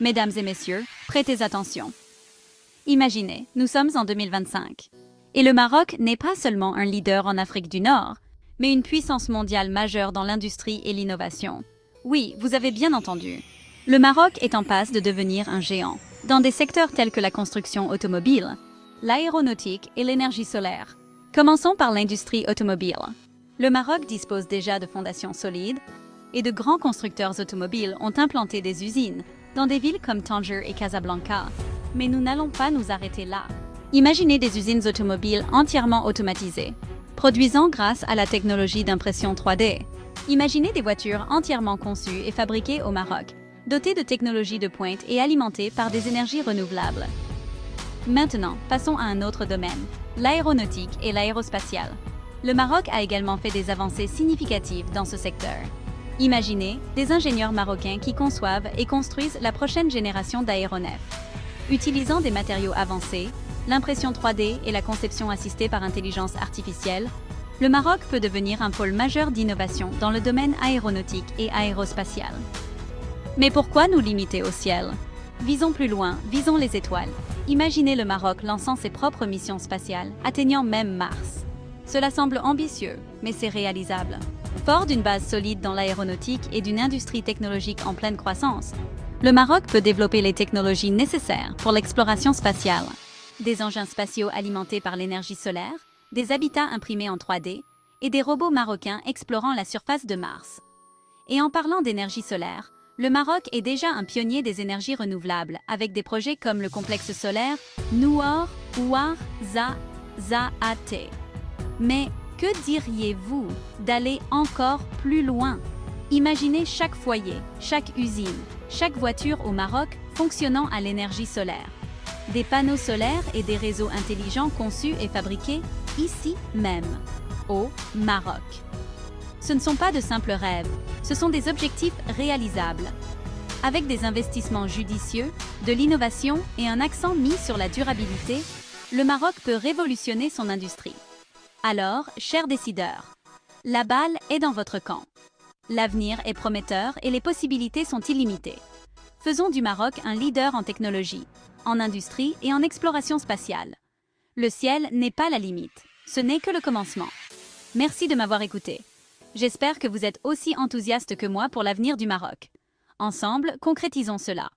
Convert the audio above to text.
Mesdames et messieurs, prêtez attention. Imaginez, nous sommes en 2025. Et le Maroc n'est pas seulement un leader en Afrique du Nord, mais une puissance mondiale majeure dans l'industrie et l'innovation. Oui, vous avez bien entendu. Le Maroc est en passe de devenir un géant, dans des secteurs tels que la construction automobile, l'aéronautique et l'énergie solaire. Commençons par l'industrie automobile. Le Maroc dispose déjà de fondations solides, et de grands constructeurs automobiles ont implanté des usines dans des villes comme Tanger et Casablanca. Mais nous n'allons pas nous arrêter là. Imaginez des usines automobiles entièrement automatisées, produisant grâce à la technologie d'impression 3D. Imaginez des voitures entièrement conçues et fabriquées au Maroc, dotées de technologies de pointe et alimentées par des énergies renouvelables. Maintenant, passons à un autre domaine, l'aéronautique et l'aérospatiale. Le Maroc a également fait des avancées significatives dans ce secteur. Imaginez des ingénieurs marocains qui conçoivent et construisent la prochaine génération d'aéronefs. Utilisant des matériaux avancés, l'impression 3D et la conception assistée par intelligence artificielle, le Maroc peut devenir un pôle majeur d'innovation dans le domaine aéronautique et aérospatial. Mais pourquoi nous limiter au ciel? Visons plus loin, visons les étoiles. Imaginez le Maroc lançant ses propres missions spatiales, atteignant même Mars. Cela semble ambitieux, mais c'est réalisable. Fort d'une base solide dans l'aéronautique et d'une industrie technologique en pleine croissance, le Maroc peut développer les technologies nécessaires pour l'exploration spatiale. Des engins spatiaux alimentés par l'énergie solaire, des habitats imprimés en 3D et des robots marocains explorant la surface de Mars. Et en parlant d'énergie solaire, le Maroc est déjà un pionnier des énergies renouvelables avec des projets comme le complexe solaire Noor Ouar Zaat. Mais que diriez-vous d'aller encore plus loin? Imaginez chaque foyer, chaque usine, chaque voiture au Maroc fonctionnant à l'énergie solaire. Des panneaux solaires et des réseaux intelligents conçus et fabriqués ici même, au Maroc. Ce ne sont pas de simples rêves, ce sont des objectifs réalisables. Avec des investissements judicieux, de l'innovation et un accent mis sur la durabilité, le Maroc peut révolutionner son industrie. Alors, chers décideurs, la balle est dans votre camp. L'avenir est prometteur et les possibilités sont illimitées. Faisons du Maroc un leader en technologie, en industrie et en exploration spatiale. Le ciel n'est pas la limite, ce n'est que le commencement. Merci de m'avoir écouté. J'espère que vous êtes aussi enthousiaste que moi pour l'avenir du Maroc. Ensemble, concrétisons cela.